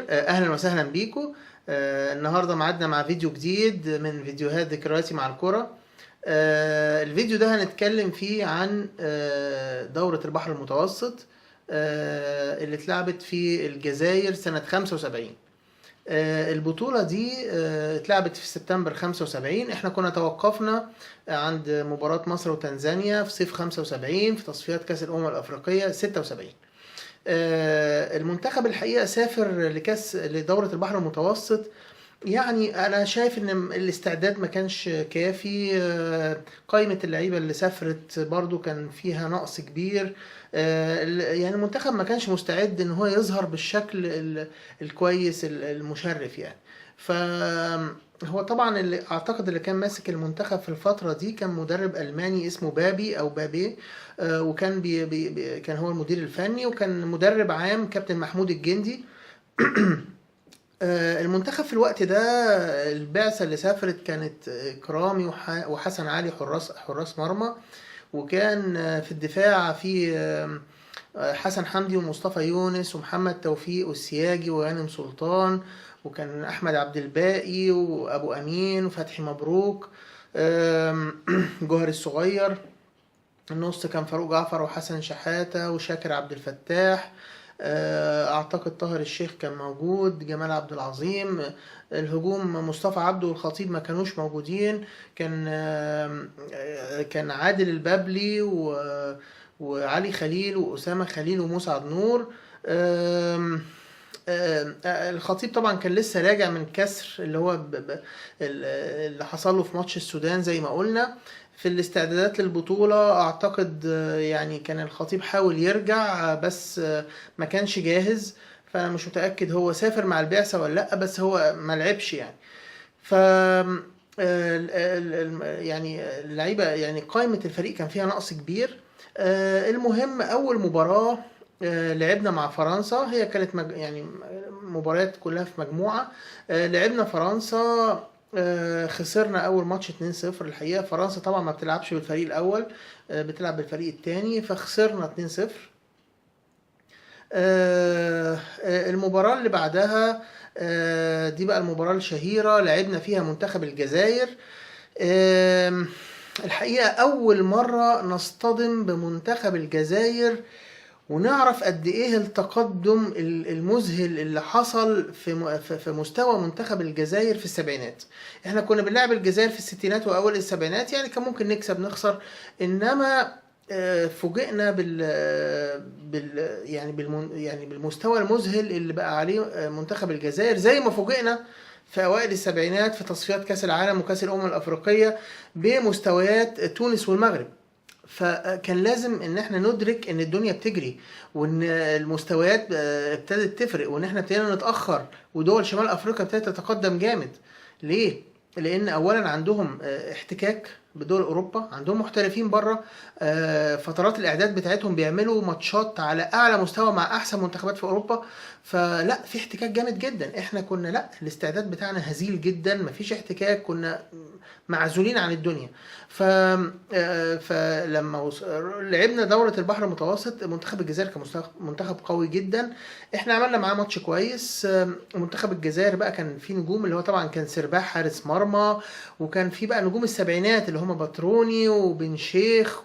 الخير. اهلا وسهلا بيكم. النهارده معادنا مع فيديو جديد من فيديوهات ذكرياتي مع الكرة. الفيديو ده هنتكلم فيه عن دورة البحر المتوسط اللي اتلعبت في الجزائر سنة 75. البطولة دي اتلعبت في سبتمبر 75. احنا كنا توقفنا عند مباراة مصر وتنزانيا في صيف 75 في تصفيات كأس الأمم الأفريقية 76. المنتخب الحقيقة سافر لدورة البحر المتوسط. يعني أنا شايف إن الاستعداد ما كانش كافي. قائمة اللعيبة اللي سافرت برضو كان فيها نقص كبير. يعني المنتخب ما كانش مستعد إن هو يظهر بالشكل الكويس المشرف يعني. فهو طبعا اللي اعتقد اللي كان ماسك المنتخب في الفترة دي كان مدرب ألماني اسمه بابي أو بابي. وكان كان هو المدير الفني، وكان مدرب عام كابتن محمود الجندي. المنتخب في الوقت ده البعثة اللي سافرت كانت كرامي وحسن علي حراس مرمى، وكان في الدفاع في حسن حمدي ومصطفى يونس ومحمد توفيق والسياجي وغانم سلطان، وكان احمد عبد الباقي وابو امين وفتحي مبروك، جوهر الصغير. النص كان فاروق جعفر وحسن شحاتة وشاكر عبد الفتاح. اعتقد طاهر الشيخ كان موجود، جمال عبد العظيم. الهجوم مصطفى عبده والخطيب ما كانوش موجودين. كان عادل البابلي وعلي خليل وأسامة خليل ومسعد نور. الخطيب طبعا كان لسه راجع من كسر اللي هو اللي حصل له في ماتش السودان زي ما قلنا. في الاستعدادات للبطولة اعتقد يعني كان الخطيب حاول يرجع بس ما كانش جاهز، فانا مش متأكد هو سافر مع البعثة ولا لا، بس هو ما لعبش يعني. ف يعني اللعيبة يعني قائمة الفريق كان فيها نقص كبير. المهم اول مباراة لعبنا مع فرنسا، هي كانت يعني مباريات كلها في مجموعة. لعبنا فرنسا، خسرنا اول ماتش 2-0. الحقيقة فرنسا طبعا ما بتلعبش بالفريق الاول، بتلعب بالفريق الثاني، فخسرنا 2-0. المباراة اللي بعدها دي بقى المباراة الشهيرة لعبنا فيها منتخب الجزائر. الحقيقة اول مرة نصطدم بمنتخب الجزائر ونعرف قد ايه التقدم المذهل اللي حصل في مستوى منتخب الجزائر في السبعينات. احنا كنا بنلعب الجزائر في الستينات واول السبعينات، يعني كان ممكن نكسب نخسر، انما فوجئنا يعني بالمستوى المذهل اللي بقى عليه منتخب الجزائر، زي ما فوجئنا في اوائل السبعينات في تصفيات كاس العالم وكاس الامم الافريقيه بمستويات تونس والمغرب. فكان لازم ان احنا ندرك ان الدنيا بتجري، وان المستويات ابتدت تفرق، وان احنا ابتدينا نتاخر، ودول شمال افريقيا ابتدت تتقدم جامد. ليه؟ لان اولا عندهم احتكاك بدول اوروبا، عندهم محترفين بره، فترات الاعداد بتاعتهم بيعملوا ماتشات على اعلى مستوى مع احسن منتخبات في اوروبا. فلا في احتكاك جامد جدا. احنا كنا لا الاستعداد بتاعنا هزيل جدا، مفيش احتكاك، كنا معزولين عن الدنيا. فلما لعبنا دورة البحر المتوسط، منتخب الجزائر كان منتخب قوي جدا. احنا عملنا معاه ماتش كويس. منتخب الجزائر بقى كان فيه نجوم، اللي هو طبعا كان سرباح حارس مرمى، وكان فيه بقى نجوم السبعينات اللي هم بطروني وبن شيخ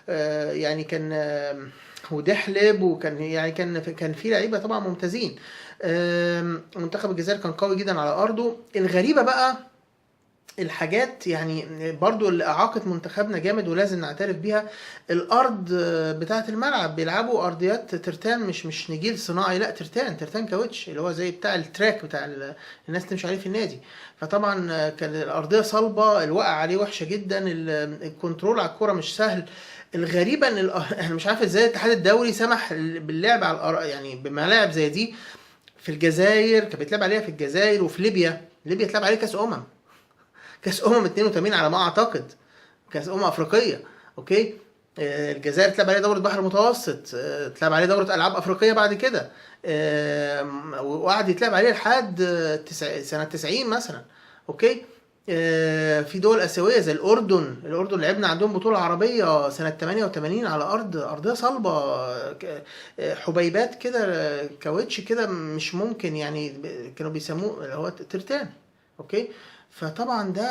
يعني كان ودحلب، وكان يعني كان في لعيبه طبعا ممتازين. منتخب الجزائر كان قوي جدا على ارضه. الغريبه بقى الحاجات يعني برضو اللي اعاقت منتخبنا جامد ولازم نعترف بيها، الارض بتاعه الملعب. بيلعبوا ارضيات ترتان، مش نجيل صناعي، لا ترتان كاوتش، اللي هو زي بتاع التراك بتاع الناس تمشي عليه في النادي. فطبعا كان الارضيه صلبه، الوقع عليه وحشه جدا، الكنترول على الكوره مش سهل. الغريبه ان انا مش عارف ازاي الاتحاد الدولي سمح باللعب على يعني بملاعب زي دي في الجزائر. كانت بتلعب عليها في الجزائر وفي ليبيا تلعب عليه كاس 82 على ما اعتقد، كاس افريقيه. اوكي. الجزائر تلعب عليه دوره بحر متوسط، تلعب عليه دوره العاب افريقيه بعد كده، وقعد يتلعب عليه لحد سنه 90 مثلا. اوكي. في دول اسيويه زي الاردن لعبنا عندهم بطوله عربيه سنه 88 على ارضيه صلبه، حبيبات كده، كاوتش كده مش ممكن يعني، كانوا بيسموه اللي هو ترتان. اوكي. فطبعا ده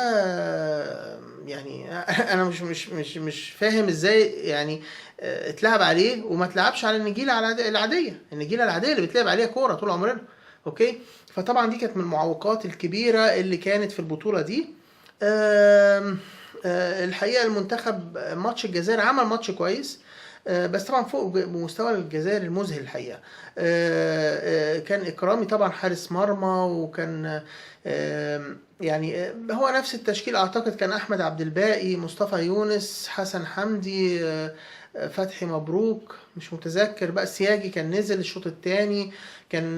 يعني انا مش فاهم ازاي يعني اتلعب عليه وما اتلعبش على النجيله العاديه اللي بتلعب عليها كوره طول عمرنا. اوكي. فطبعا دي كانت من المعوقات الكبيره اللي كانت في البطوله دي. آم، الحقيقه المنتخب ماتش الجزائر عمل ماتش كويس، بس طبعا فوق مستوى الجزائر المذهل الحقيقه. كان اكرامي طبعا حارس مرمى، وكان يعني هو نفس التشكيل اعتقد، كان احمد عبد الباقي، مصطفى يونس، حسن حمدي، فتحي مبروك، مش متذكر بقى، سياجي كان نزل الشوط الثاني، كان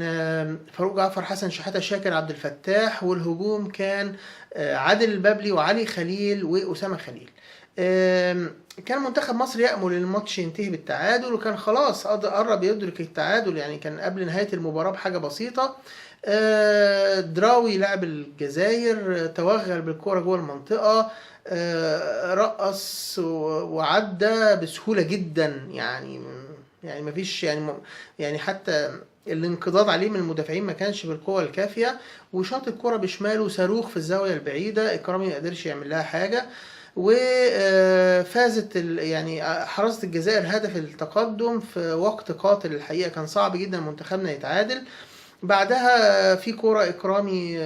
فاروق جعفر، حسن شحاتة، شاكر عبد الفتاح، والهجوم كان عادل البابلي وعلي خليل وأسامة خليل. كان منتخب مصر يأمل الماتش ينتهي بالتعادل، وكان خلاص قرب يدرك التعادل، يعني كان قبل نهاية المباراة بحاجة بسيطة. دراوي لاعب الجزائر توغل بالكرة جوه المنطقة، رقص وعدى بسهولة جدا، يعني مفيش يعني حتى الانقضاض عليه من المدافعين ما كانش بالقوة الكافية، وشاط الكرة بشماله صاروخ في الزاوية البعيدة، إكرامي ما قدرش يعمل لها حاجة، وفازت يعني حرزت الجزائر هدف التقدم في وقت قاتل. الحقيقة كان صعب جدا منتخبنا يتعادل. بعدها في كرة إكرامي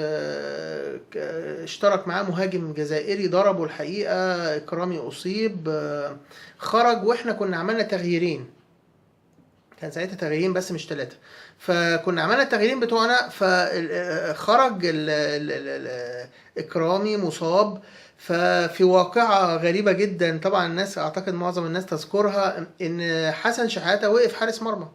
اشترك معاه مهاجم جزائري ضربه، الحقيقة إكرامي أصيب، خرج، وإحنا كنا عملنا تغييرين، كان ساعتها تغييرين بس مش 3، فكنا عملنا التغييرين بتوعنا، فخرج إكرامي مصاب. ففي واقعة غريبة جدا طبعا، الناس أعتقد معظم الناس تذكرها، إن حسن شحاتة وقف حارس مرمى.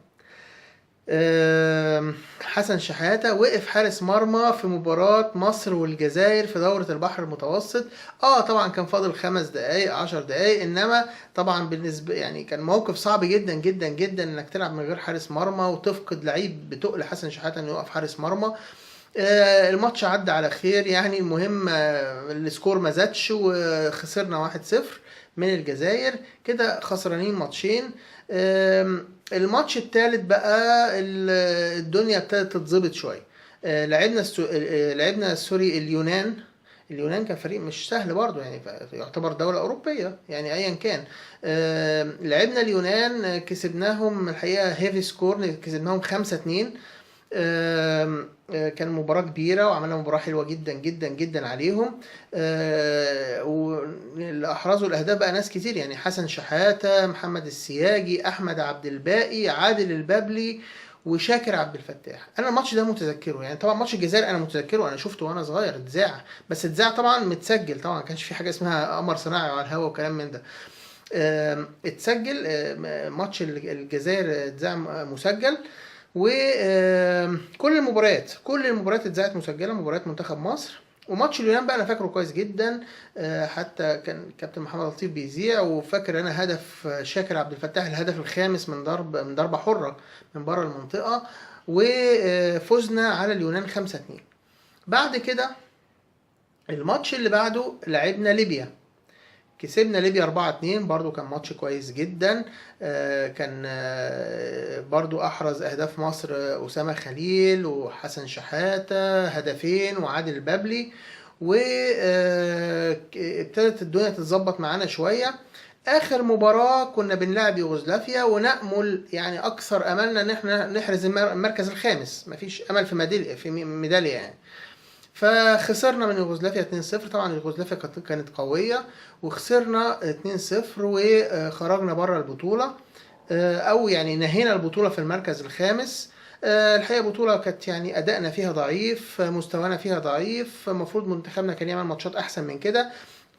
حسن شحاتة وقف حارس مرمى في مباراة مصر والجزائر في دورة البحر المتوسط. طبعا كان فاضل 5 دقايق 10 دقايق، انما طبعا بالنسبة يعني كان موقف صعب جدا جدا جدا انك تلعب من غير حارس مرمى وتفقد لعيب بتقل حسن شحاتة انه يقف حارس مرمى. الماتش عدى على خير، يعني المهم السكور ما زادش وخسرنا 1-0 من الجزائر، كده خسرانين ماتشين. الماتش الثالث بقى الدنيا ابتدت تتظبط شويه. لعبنا سوري اليونان كان فريق مش سهل برضو، يعني يعتبر دولة أوروبية يعني أيا كان. لعبنا اليونان، كسبناهم الحقيقة هيفي سكور، كسبناهم 5-2. كان مباراة كبيرة وعملنا مباراة حلوة جدا جدا جدا عليهم. واللي أحرزوا الأهداف بقى ناس كتير، يعني حسن شحاتة، محمد السياجي، أحمد عبد الباقي، عادل البابلي، وشاكر عبد الفتاح. انا الماتش ده متذكره، يعني طبعا ماتش الجزائر انا متذكره، انا شفته وانا صغير، اتذاع، بس اتذاع طبعا متسجل، طبعا ما كانش في حاجه اسمها قمر صناعي على الهواء وكلام من ده. اتسجل ماتش الجزائر اتذاع مسجل، وكل المباريات اتذاعت مسجله، مباريات منتخب مصر. وماتش اليونان بقى انا فاكره كويس جدا، حتى كان كابتن محمد لطيف بيذيع، وفاكر انا هدف شاكر عبد الفتاح، الهدف الخامس من ضربه حره من بره المنطقه، وفزنا على اليونان 5-2. بعد كده الماتش اللي بعده لعبنا ليبيا، كسبنا ليبيا 4-2، برضو كان ماتش كويس جدا. كان برضو احرز اهداف مصر اسامة خليل وحسن شحاتة هدفين وعادل البابلي، وابتدت الدنيا تتظبط معانا شوية. اخر مباراة كنا بنلعب يوغوسلافيا، ونأمل يعني اكثر املنا ان احنا نحرز المركز الخامس، مفيش امل في ميدالية يعني. فخسرنا من يوغوسلافيا 2-0، طبعا يوغوسلافيا كانت قوية، وخسرنا 2-0 وخرجنا بره البطولة، او يعني نهينا البطولة في المركز الخامس. الحقيقة بطولة كانت يعني ادائنا فيها ضعيف، مستوانا فيها ضعيف، المفروض منتخبنا كان يعمل ماتشات احسن من كده.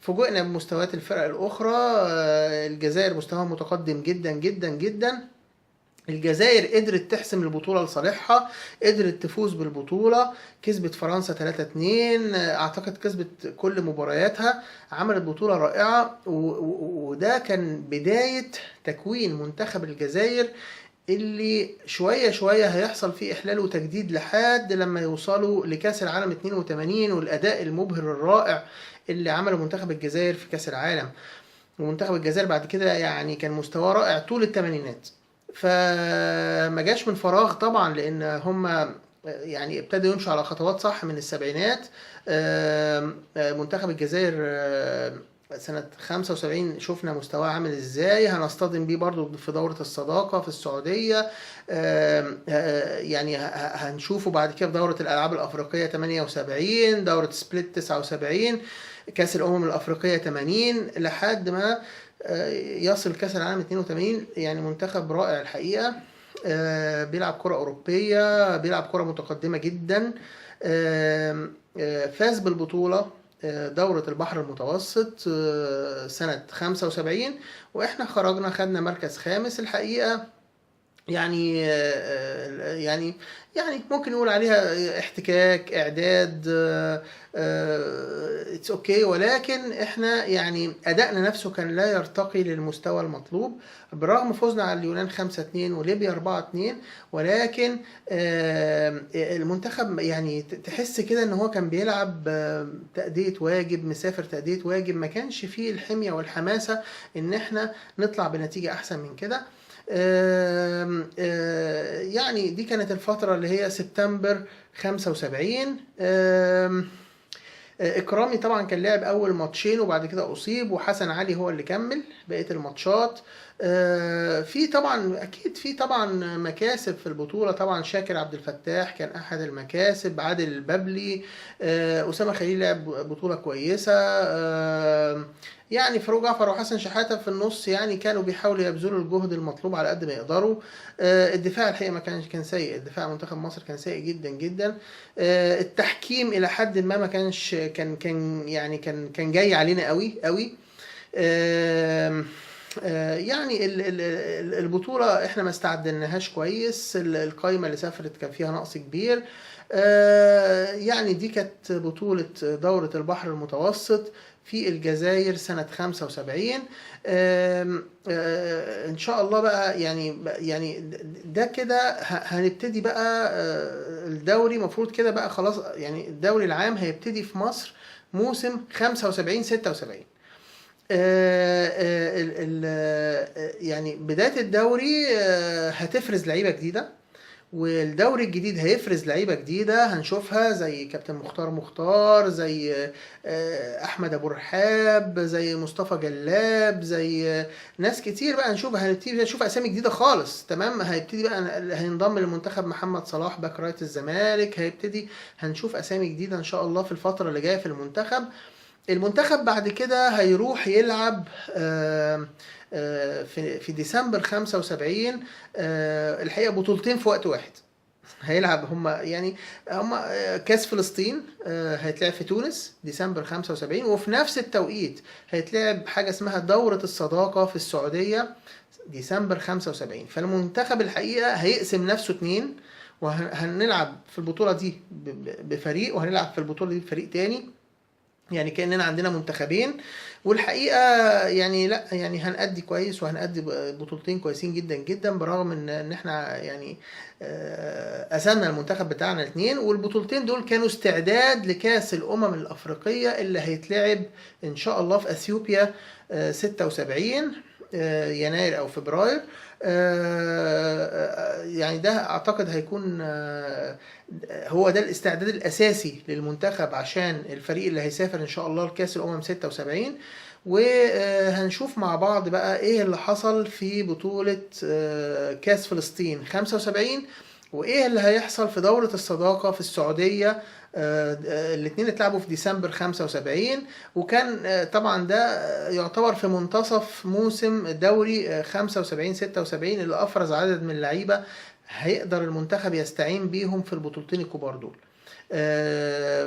فوجئنا بمستويات الفرق الاخرى، الجزائر مستواها متقدم جدا جدا جدا. الجزائر قدرت تحسم البطولة لصالحها، قدرت تفوز بالبطولة، كسبت فرنسا 3-2، اعتقد كسبت كل مبارياتها، عملت بطولة رائعة، وده كان بداية تكوين منتخب الجزائر اللي شوية شوية هيحصل فيه إحلال وتجديد لحد لما يوصلوا لكأس العالم 82 والأداء المبهر الرائع اللي عمله منتخب الجزائر في كأس العالم. ومنتخب الجزائر بعد كده يعني كان مستواه رائع طول الثمانينات. فما جاش من فراغ طبعا، لأن هم يعني ابتدوا يمشوا على خطوات صح من السبعينات. منتخب الجزائر سنة 75 شفنا مستواه عامل ازاي، هنصطدم بيه برضو في دورة الصداقة في السعودية. يعني هنشوفه بعد كده في دورة الألعاب الأفريقية 78، دورة سبليت 79، كأس الأمم الأفريقية 80، لحد ما يصل كأس العالم 82. يعني منتخب رائع الحقيقة، بيلعب كرة أوروبية، بيلعب كرة متقدمة جدا. فاز بالبطولة دورة البحر المتوسط سنة 75، وإحنا خرجنا خدنا مركز خامس الحقيقة. يعني يعني ممكن نقول عليها احتكاك اعداد، اتس اوكي، ولكن احنا يعني ادائنا نفسه كان لا يرتقي للمستوى المطلوب. بالرغم فوزنا على اليونان 5-2 وليبيا 4-2، ولكن المنتخب يعني تحس كده ان هو كان بيلعب تأدية واجب، مسافر تأدية واجب، ما كانش فيه الحمية والحماسة ان احنا نطلع بنتيجة احسن من كده. يعني دي كانت الفترة اللي هي سبتمبر 75. إكرامي طبعا كان لعب أول ماتشين وبعد كده أصيب، وحسن علي هو اللي كمل بقية الماتشات. في طبعا أكيد في طبعا مكاسب في البطولة. طبعا شاكر عبد الفتاح كان أحد المكاسب، عادل الببلي، أسامة خليل لعب بطولة كويسة. يعني فاروق جعفر وحسن شحاتة في النص يعني كانوا بيحاولوا يبذلوا الجهد المطلوب على قد ما يقدروا. الدفاع الحقيقة ما كان سيء، الدفاع منتخب مصر كان سيء جدا جدا. التحكيم إلى حد ما كانش كان يعني كان جاي علينا قوي قوي. يعني البطولة احنا ما استعدلناهاش كويس، القايمة اللي سافرت كان فيها نقص كبير. يعني دي كانت بطولة دورة البحر المتوسط في الجزائر سنة 75. ان شاء الله بقى يعني ده كده هنبتدي بقى الدوري مفروض كده بقى خلاص. يعني الدوري العام هيبتدي في مصر موسم 75 76. يعني بداية الدوري هتفرز لعيبة جديدة، والدوري الجديد هيفرز لعيبه جديده هنشوفها زي كابتن مختار، زي احمد ابو رحاب، زي مصطفى جلاب، زي ناس كتير بقى هنبتدي نشوف اسامي جديده خالص. تمام، هيبتدي بقى هينضم للمنتخب محمد صلاح باك رايت الزمالك، هنشوف اسامي جديده ان شاء الله في الفتره اللي جايه في المنتخب بعد كده هيروح يلعب في ديسمبر 75 الحقيقة بطولتين في وقت واحد. هيلعب هم كاس فلسطين هيتلعب في تونس ديسمبر 75، وفي نفس التوقيت هيتلعب حاجة اسمها دورة الصداقة في السعودية ديسمبر 75. فالمنتخب الحقيقة هيقسم نفسه اتنين، وهنلعب في البطولة دي بفريق، وهنلعب في البطولة دي بفريق تاني. يعني كأننا عندنا منتخبين. والحقيقة يعني لا يعني هنأدي كويس، وهنأدي بطولتين كويسين جدا جدا، برغم ان احنا يعني قسمنا المنتخب بتاعنا اتنين، والبطولتين دول كانوا استعداد لكأس الأمم الأفريقية اللي هيتلعب ان شاء الله في اثيوبيا 76 يناير او فبراير. يعني ده اعتقد هيكون هو ده الاستعداد الاساسي للمنتخب عشان الفريق اللي هيسافر ان شاء الله لكاس الامم 76. وهنشوف مع بعض بقى ايه اللي حصل في بطولة كاس فلسطين 75، وايه اللي هيحصل في دورة الصداقة في السعودية. الاثنين اتلعبوا في ديسمبر 75، وكان طبعا ده يعتبر في منتصف موسم دوري 75 76 اللي افرز عدد من اللعيبة هيقدر المنتخب يستعين بيهم في البطولتين الكبار دول.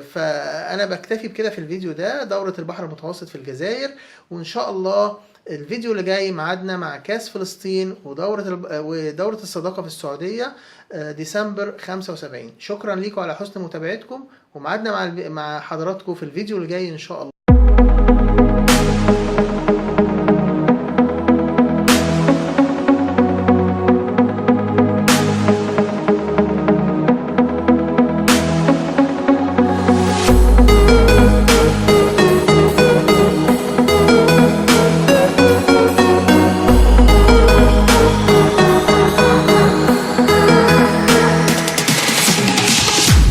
فانا بكتفي بكده في الفيديو ده، دورة البحر المتوسط في الجزائر، وان شاء الله الفيديو اللي جاي معادنا مع كاس فلسطين ودورة الصداقة في السعودية ديسمبر 75. شكرا لكم على حسن متابعتكم، ومعادنا مع حضراتكم في الفيديو اللي جاي ان شاء الله.